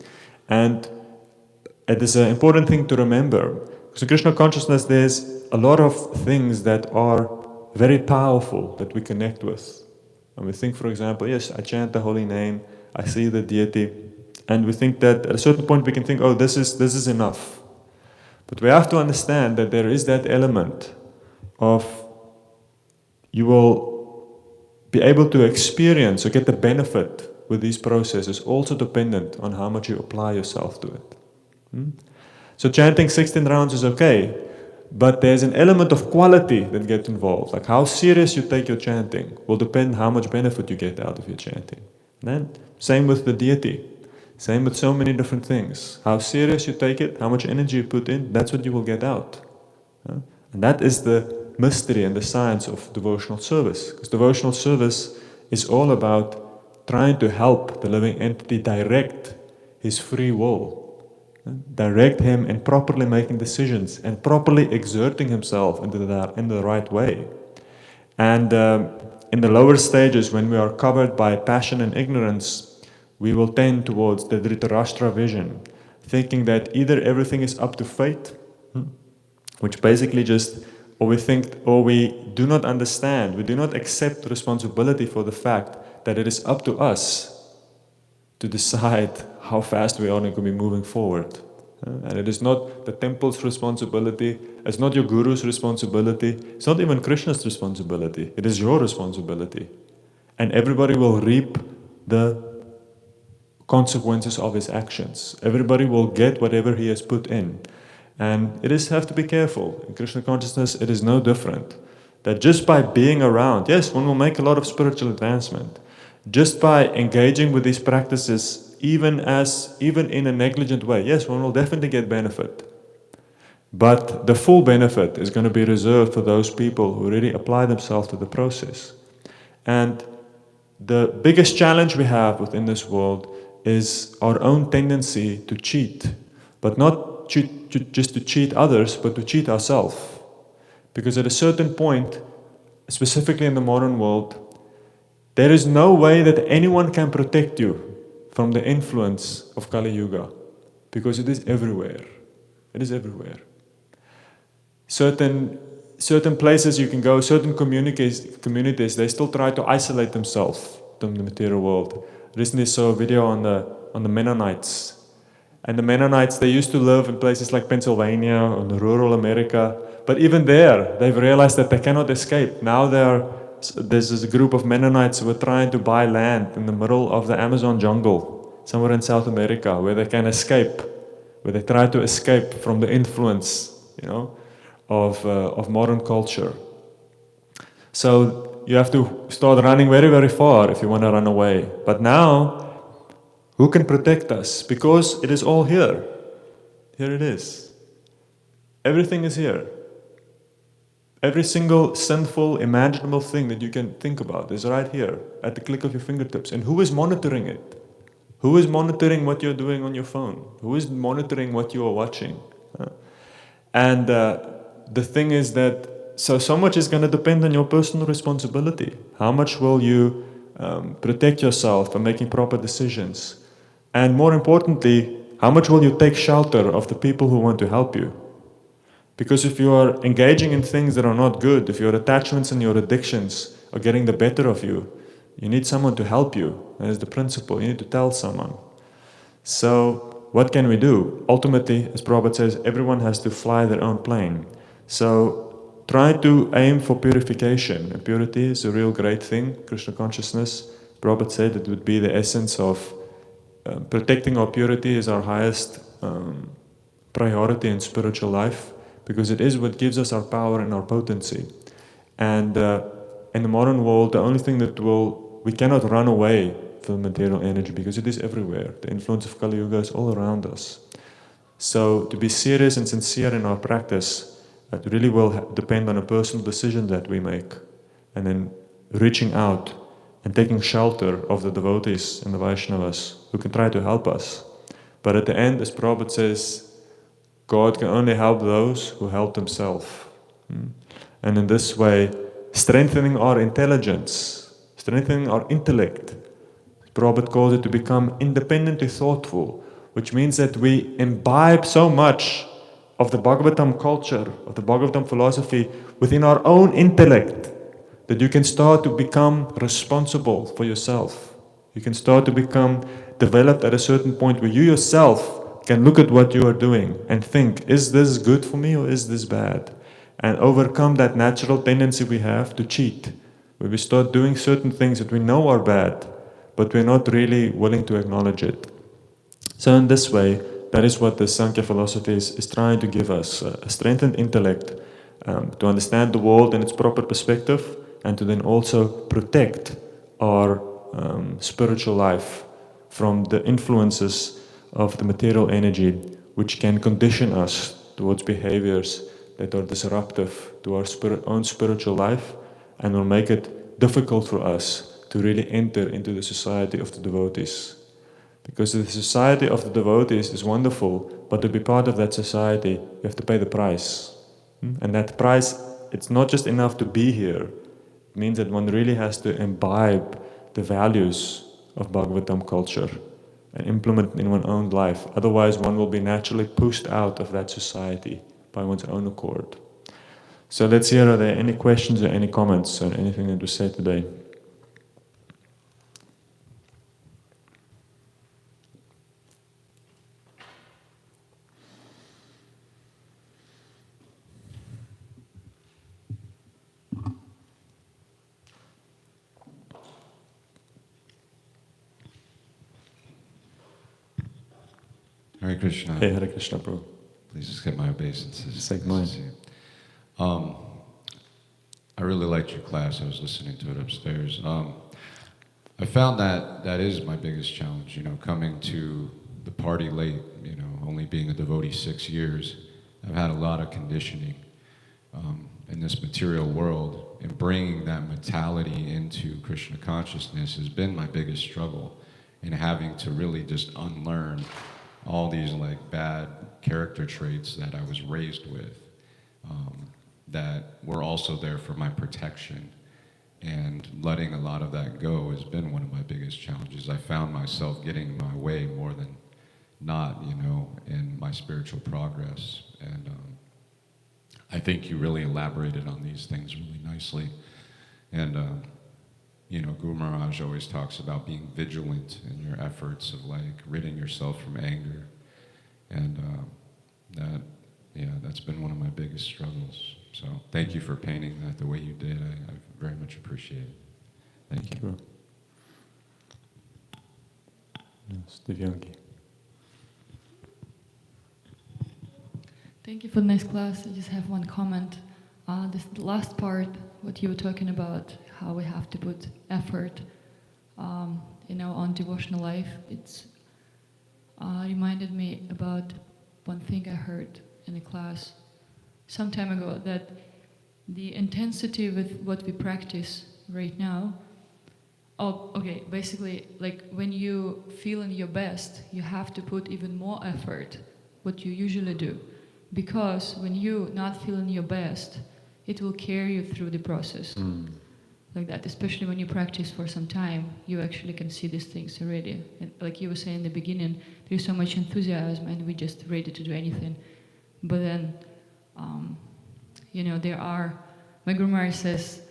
And it is an important thing to remember, because in Krishna consciousness there's a lot of things that are very powerful that we connect with. And we think, for example, yes, I chant the holy name, I see the deity, and we think that at a certain point we can think, oh, this is enough. But we have to understand that there is that element of you will be able to experience or get the benefit with these processes, also dependent on how much you apply yourself to it. So chanting 16 rounds is okay, but there's an element of quality that gets involved. Like how serious you take your chanting will depend how much benefit you get out of your chanting. And then, same with the deity. Same with so many different things. How serious you take it, how much energy you put in, that's what you will get out. And that is the mystery and the science of devotional service. Because devotional service is all about trying to help the living entity direct his free will. Direct him in properly making decisions and properly exerting himself in the right way. And in the lower stages, when we are covered by passion and ignorance, we will tend towards the Dhritarashtra vision, thinking that either everything is up to fate, which basically just, or we do not understand, we do not accept responsibility for the fact that it is up to us to decide how fast we are going to be moving forward. And it is not the temple's responsibility, it's not your guru's responsibility, it's not even Krishna's responsibility, it is your responsibility. And everybody will reap the consequences of his actions. Everybody will get whatever he has put in. And it is have to be careful. In Krishna consciousness, it is no different. That just by being around, yes, one will make a lot of spiritual advancement. Just by engaging with these practices, even in a negligent way, yes, one will definitely get benefit. But the full benefit is going to be reserved for those people who really apply themselves to the process. And the biggest challenge we have within this world is our own tendency to cheat, but not just to cheat others, but to cheat ourselves. Because at a certain point, specifically in the modern world, there is no way that anyone can protect you from the influence of Kali Yuga, because it is everywhere. It is everywhere. Certain places you can go, certain communities, they still try to isolate themselves from the material world. Recently saw a video on the Mennonites. And the Mennonites, they used to live in places like Pennsylvania or in rural America. But even there, they've realized that they cannot escape. Now there's this group of Mennonites who are trying to buy land in the middle of the Amazon jungle, somewhere in South America, where they can escape, where they try to escape from the influence, of modern culture. So you have to start running very, very far if you want to run away. But now, who can protect us? Because it is all here. Here it is. Everything is here. Every single sinful, imaginable thing that you can think about is right here, at the click of your fingertips. And who is monitoring it? Who is monitoring what you're doing on your phone? Who is monitoring what you are watching? And the thing is that so much is going to depend on your personal responsibility. How much will you protect yourself by making proper decisions? And more importantly, how much will you take shelter of the people who want to help you? Because if you are engaging in things that are not good, if your attachments and your addictions are getting the better of you, you need someone to help you. That is the principle. You need to tell someone. So what can we do? Ultimately, as Prabhupada says, everyone has to fly their own plane. So try to aim for purification. And purity is a real great thing. Krishna consciousness, Prabhupada said, it would be the essence of protecting our purity is our highest priority in spiritual life, because it is what gives us our power and our potency. And in the modern world, the only thing that we cannot run away from material energy, because it is everywhere. The influence of Kali Yuga is all around us. So to be serious and sincere in our practice, it really will depend on a personal decision that we make, and then reaching out and taking shelter of the devotees and the Vaishnavas who can try to help us. But at the end, as Prabhupada says, God can only help those who help themselves. And in this way, strengthening our intelligence, strengthening our intellect, Prabhupada calls it to become independently thoughtful, which means that we imbibe so much of the Bhagavatam culture, of the Bhagavatam philosophy within our own intellect, that you can start to become responsible for yourself. You can start to become developed at a certain point where you yourself can look at what you are doing and think, is this good for me or is this bad? And overcome that natural tendency we have to cheat, where we start doing certain things that we know are bad, but we're not really willing to acknowledge it. So in this way, that is what the Sankhya philosophy is trying to give us, a strengthened intellect to understand the world in its proper perspective, and to then also protect our spiritual life from the influences of the material energy, which can condition us towards behaviors that are disruptive to our own spiritual life, and will make it difficult for us to really enter into the society of the devotees. Because the society of the devotees is wonderful, but to be part of that society, you have to pay the price. And that price, it's not just enough to be here. It means that one really has to imbibe the values of Bhagavatam culture and implement in one's own life. Otherwise, one will be naturally pushed out of that society by one's own accord. So let's hear, are there any questions or any comments on anything that was said today? Hare Krishna. Hey, Hare Krishna, bro. Please accept my obeisances. Just take mine. I really liked your class. I was listening to it upstairs. I found that is my biggest challenge, coming to the party late, only being a devotee 6 years. I've had a lot of conditioning in this material world, and bringing that mentality into Krishna consciousness has been my biggest struggle, in having to really just unlearn all these bad character traits that I was raised with, that were also there for my protection. And letting a lot of that go has been one of my biggest challenges. I found myself getting in my way more than not, in my spiritual progress. And I think you really elaborated on these things really nicely. And Guru Maharaj always talks about being vigilant in your efforts of ridding yourself from anger. And that's been one of my biggest struggles. So thank you for painting that the way you did. I very much appreciate it. Thank you. Yes, Divyangi. Thank you for the nice class. I just have one comment. This last part, what you were talking about, how we have to put effort, on devotional life. It's reminded me about one thing I heard in a class some time ago, that the intensity with what we practice right now, basically, when you feel in your best, you have to put even more effort what you usually do, because when you not feeling your best, it will carry you through the process. Like that, especially when you practice for some time, you actually can see these things already. And like you were saying in the beginning, there's so much enthusiasm and we're just ready to do anything. But then, my Guru Maharaj says,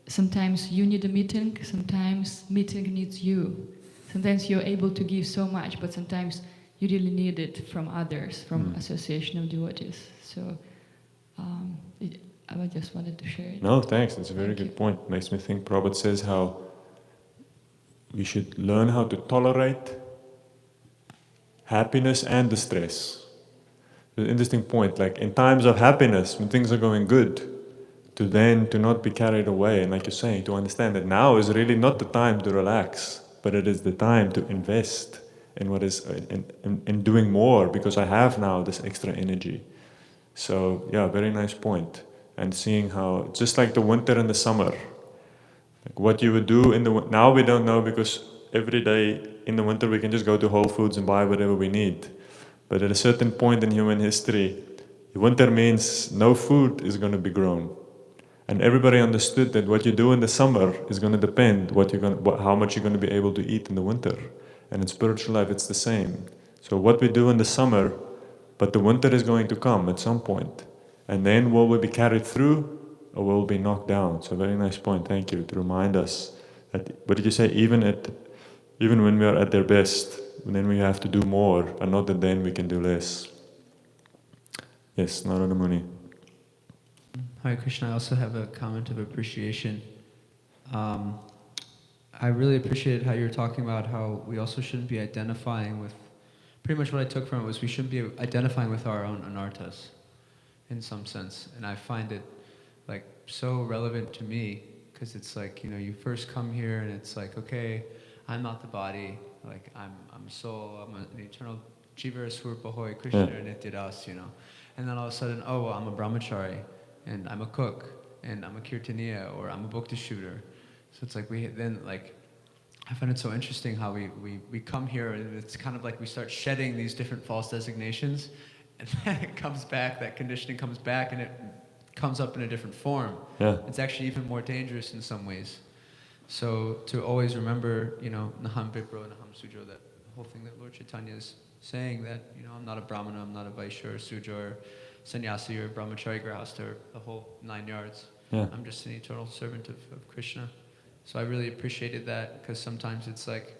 sometimes you need a meeting, sometimes meeting needs you. Sometimes you're able to give so much, but sometimes you really need it from others, from association of devotees. So I just wanted to share it. No, thanks. That's a very good point. Makes me think Prabhupada says how we should learn how to tolerate happiness and distress. It's an interesting point. In times of happiness, when things are going good, to not be carried away, and like you're saying, to understand that now is really not the time to relax, but it is the time to invest in what is in doing more, because I have now this extra energy. So yeah, very nice point. And seeing how, just like the winter and the summer, what you would do now we don't know, because every day in the winter we can just go to Whole Foods and buy whatever we need. But at a certain point in human history, winter means no food is going to be grown. And everybody understood that what you do in the summer is going to depend how much you're going to be able to eat in the winter. And in spiritual life it's the same. So what we do in the summer, but the winter is going to come at some point. And then will we be carried through, or will we be knocked down? So very nice point, thank you, to remind us that, what did you say, even when we are at their best, then we have to do more, and not that then we can do less. Yes, Narada Muni. Hare Krishna, I also have a comment of appreciation. I really appreciated how you were talking about how we also shouldn't be identifying with pretty much what I took from it was we shouldn't be identifying with our own anarthas, in some sense. And I find it like so relevant to me, because it's like, you know, you first come here and it's like, okay, I'm not the body, like I'm a soul, I'm an eternal Jiva Swarupa Hoy, Krishna Nitya Das, you know. And then all of a sudden, oh, well, I'm a brahmachari, and I'm a cook, and I'm a kirtaniya, or I'm a bhakti shooter. So it's like I find it so interesting how we come here, and it's kind of like we start shedding these different false designations, and then it comes back, that conditioning comes back, and it comes up in a different form. Yeah. It's actually even more dangerous in some ways. So to always remember, you know, Naham Vipro, Naham Sudra, that whole thing that Lord Chaitanya is saying, that, you know, I'm not a Brahmana, I'm not a Vaishya or Sudra or Sannyasi or Brahmachari Grahastha or the whole 9 yards. Yeah. I'm just an eternal servant of Krishna. So I really appreciated that, because sometimes it's like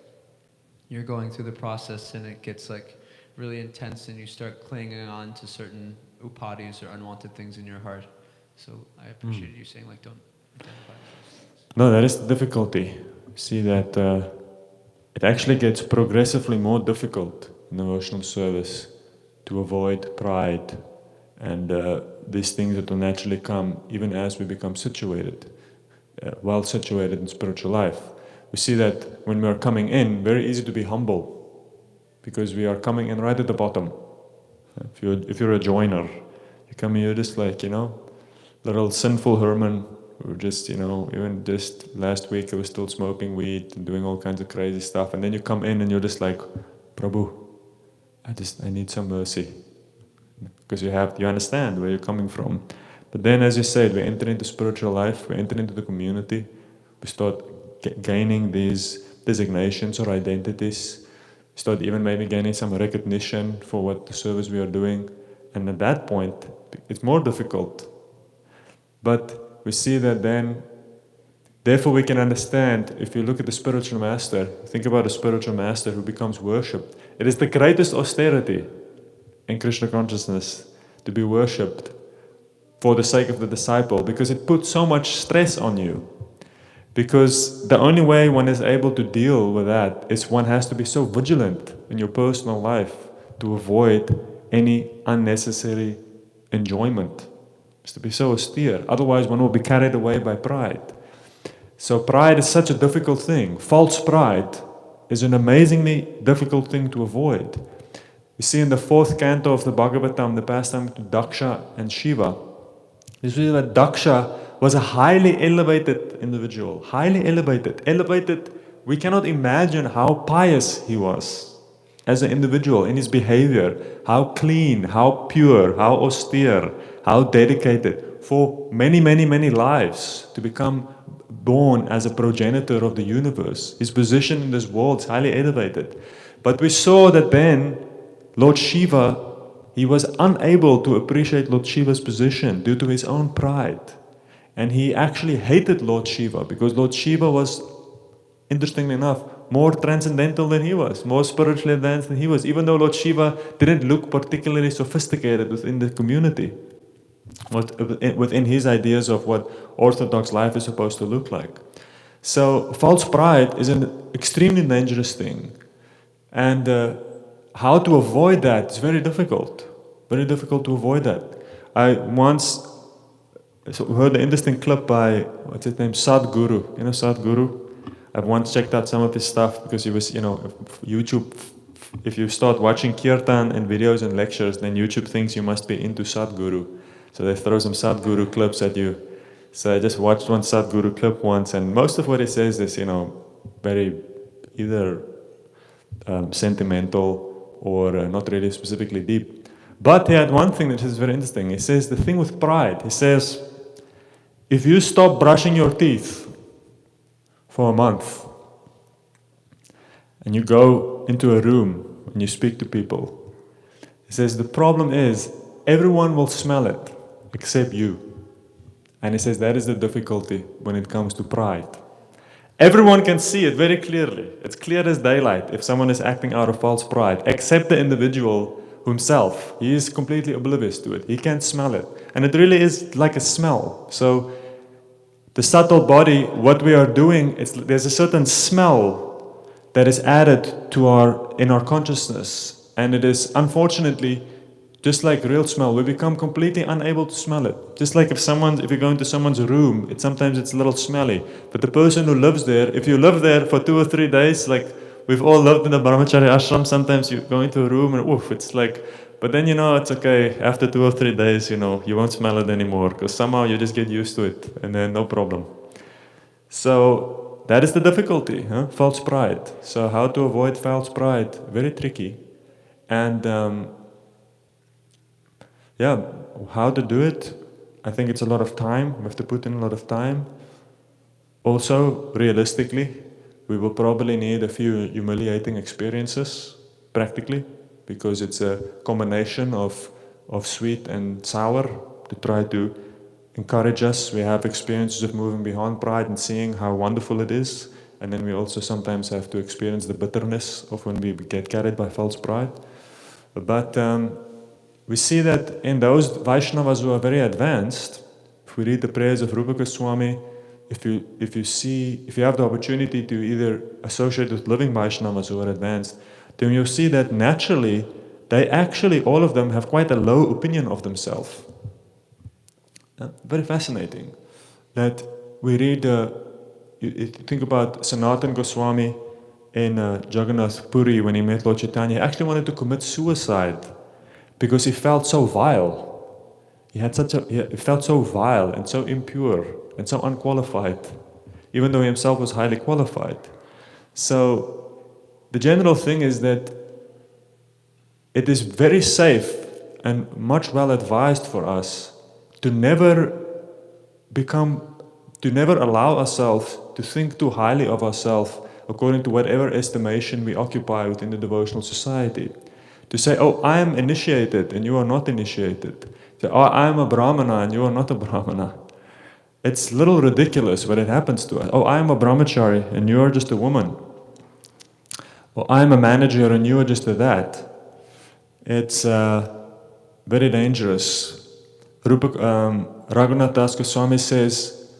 you're going through the process and it gets like really intense and you start clinging on to certain upadhis or unwanted things in your heart. So I appreciated you saying, like, don't identify with those things. No, that is the difficulty. See that it actually gets progressively more difficult in devotional service to avoid pride and these things that will naturally come even as we become situated, well situated in spiritual life. We see that when we are coming in, very easy to be humble, because we are coming in right at the bottom. If you're a joiner, you come here just like, you know, little sinful Herman, who just, you know, even just last week I was still smoking weed and doing all kinds of crazy stuff, and then you come in and you're just like, Prabhu, I need some mercy. Because you understand where you're coming from. But then, as you said, we enter into spiritual life, we enter into the community, we start gaining these designations or identities, we start even maybe gaining some recognition for what the service we are doing, and at that point, it's more difficult. But we see that then, therefore we can understand, if you look at the spiritual master, think about a spiritual master who becomes worshipped. It is the greatest austerity in Krishna consciousness to be worshipped for the sake of the disciple, because it puts so much stress on you. Because the only way one is able to deal with that is one has to be so vigilant in your personal life to avoid any unnecessary enjoyment. It's to be so austere, otherwise one will be carried away by pride. So pride is such a difficult thing. False pride is an amazingly difficult thing to avoid. We see in the 4th canto of the Bhagavatam, the pastime to Daksha and Shiva, you see that Daksha was a highly elevated individual, highly elevated. We cannot imagine how pious he was as an individual in his behavior, how clean, how pure, how austere, how dedicated for many, many, many lives to become born as a progenitor of the universe. His position in this world is highly elevated. But we saw that then Lord Shiva, he was unable to appreciate Lord Shiva's position due to his own pride. And he actually hated Lord Shiva because Lord Shiva was, interestingly enough, more transcendental than he was, more spiritually advanced than he was, even though Lord Shiva didn't look particularly sophisticated within the community, within his ideas of what orthodox life is supposed to look like. So false pride is an extremely dangerous thing. And how to avoid that is very difficult to avoid that. I once heard an interesting clip by, what's his name, Sadhguru. You know Sadhguru? I've once checked out some of his stuff because he was, you know, YouTube, if you start watching kirtan and videos and lectures, then YouTube thinks you must be into Sadhguru. So they throw some Sadhguru clips at you. So I just watched one Sadhguru clip once, and most of what he says is, you know, very either sentimental or not really specifically deep. But he had one thing that is very interesting. He says the thing with pride, he says, if you stop brushing your teeth for a month and you go into a room and you speak to people, he says the problem is everyone will smell it except you. And he says that is the difficulty when it comes to pride. Everyone can see it very clearly. It's clear as daylight if someone is acting out of false pride, except the individual himself. He is completely oblivious to it. He can't smell it. And it really is like a smell. So the subtle body, what we are doing, there's a certain smell that is added to in our consciousness And it is, unfortunately, just like real smell, we become completely unable to smell it. Just like if you go into someone's room, sometimes it's a little smelly. But the person who lives there, if you live there for 2 or 3 days, like we've all lived in the brahmachari ashram, sometimes you go into a room and oof, it's like, but then it's okay. After 2 or 3 days, you won't smell it anymore because somehow you just get used to it and then no problem. So that is the difficulty, false pride. So how to avoid false pride? Very tricky. And how to do it? I think it's a lot of time. We have to put in a lot of time. Also, realistically, we will probably need a few humiliating experiences, practically, because it's a combination of sweet and sour to try to encourage us. We have experiences of moving beyond pride and seeing how wonderful it is. And then we also sometimes have to experience the bitterness of when we get carried by false pride. But we see that in those Vaishnavas who are very advanced, if we read the prayers of Rupa Goswami, if you have the opportunity to either associate with living Vaishnavas who are advanced, then you'll see that naturally, they actually, all of them have quite a low opinion of themselves. Very fascinating. That we read, you think about Sanatana Goswami in Jagannath Puri when he met Lord Chaitanya, he actually wanted to commit suicide because he felt so vile. He felt so vile and so impure and so unqualified, even though he himself was highly qualified. So the general thing is that it is very safe and much well advised for us to never allow ourselves to think too highly of ourselves according to whatever estimation we occupy within the devotional society. To say, oh, I am initiated and you are not initiated. Say, oh, I am a brahmana and you are not a brahmana. It's a little ridiculous when it happens to us. Oh, I am a brahmachari and you are just a woman. Or I am a manager and you are just a that. It's very dangerous. Raghunath Das Goswami says,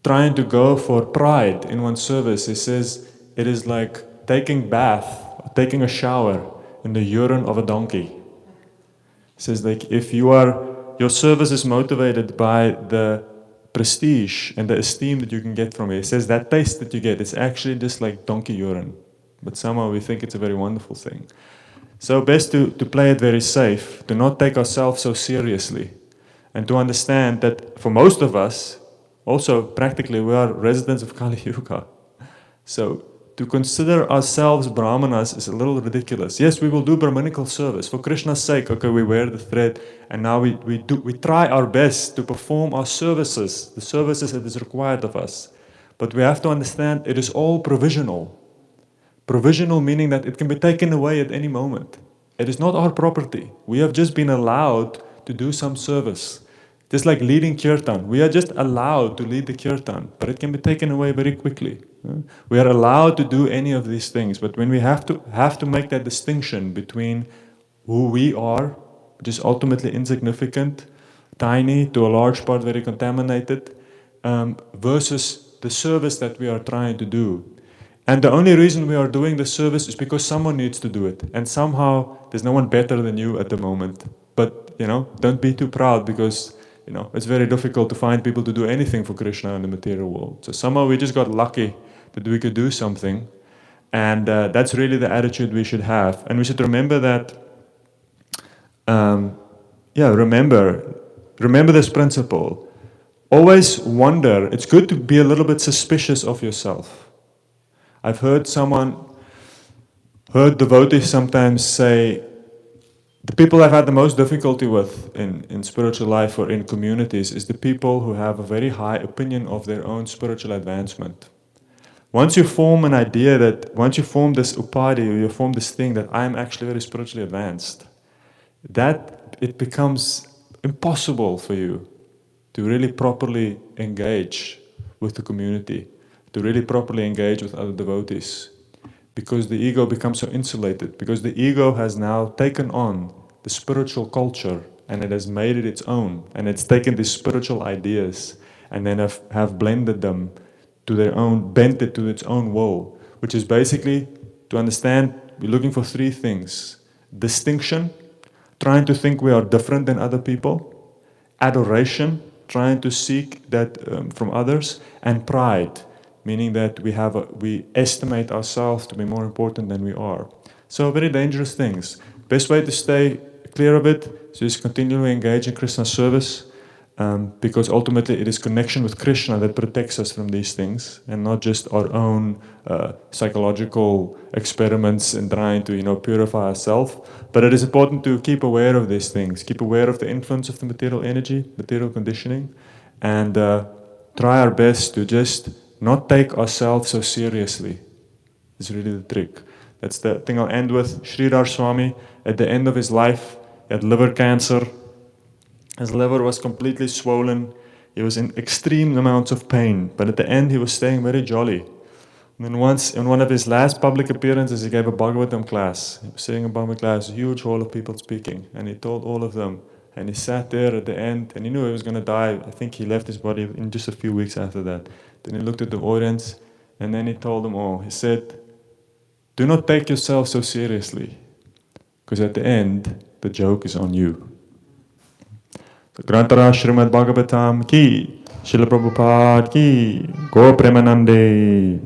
trying to go for pride in one's service, he says, it is like taking a shower in the urine of a donkey. He says, like, if your service is motivated by the prestige and the esteem that you can get from it, he says that taste that you get is actually just like donkey urine. But somehow we think it's a very wonderful thing. So best to play it very safe, to not take ourselves so seriously, and to understand that for most of us, also practically we are residents of Kali Yuga. So to consider ourselves brahmanas is a little ridiculous. Yes, we will do brahmanical service for Krishna's sake. Okay, we wear the thread, and now we try our best to perform our services, the services that is required of us. But we have to understand it is all provisional. Provisional meaning that it can be taken away at any moment. It is not our property. We have just been allowed to do some service. Just like leading kirtan. We are just allowed to lead the kirtan, but it can be taken away very quickly. We are allowed to do any of these things, but when we have to make that distinction between who we are, which is ultimately insignificant, tiny, to a large part very contaminated, versus the service that we are trying to do. And the only reason we are doing the service is because someone needs to do it. And somehow there's no one better than you at the moment. But, don't be too proud because, it's very difficult to find people to do anything for Krishna in the material world. So somehow we just got lucky that we could do something. And that's really the attitude we should have. And we should remember that, remember this principle. Always wonder, it's good to be a little bit suspicious of yourself. I've heard devotees sometimes say, the people I've had the most difficulty with in spiritual life or in communities is the people who have a very high opinion of their own spiritual advancement. Once you form an idea once you form this upadhi, or you form this thing that I'm actually very spiritually advanced, that it becomes impossible for you to really properly engage with the community, to really properly engage with other devotees, because the ego becomes so insulated, because the ego has now taken on the spiritual culture and it has made it its own, and it's taken these spiritual ideas and then have blended them to their own, bent it to its own will, which is basically, to understand, we're looking for three things. distinction, trying to think we are different than other people, adoration, trying to seek that from others, and pride, meaning that we estimate ourselves to be more important than we are. So very dangerous things. Best way to stay clear of it is just continually engage in Krishna's service, because ultimately it is connection with Krishna that protects us from these things, and not just our own psychological experiments and trying to purify ourselves. But it is important to keep aware of these things, keep aware of the influence of the material energy, material conditioning, and try our best to just not take ourselves so seriously. It's really the trick. That's the thing I'll end with. Sridhar Swami, at the end of his life, he had liver cancer. His liver was completely swollen. He was in extreme amounts of pain. But at the end, he was staying very jolly. And then once, in one of his last public appearances, he gave a Bhagavatam class. He was sitting in Bhagavatam class, a huge hall of people speaking. And he told all of them. And he sat there at the end, and he knew he was going to die. I think he left his body in just a few weeks after that. Then he looked at the audience, and then he told them all. He said, "Do not take yourself so seriously, because at the end, the joke is on you." Grantara Śrimad Bhāgavatam ki, Śrīla Prabhupada ki, Go Premanande.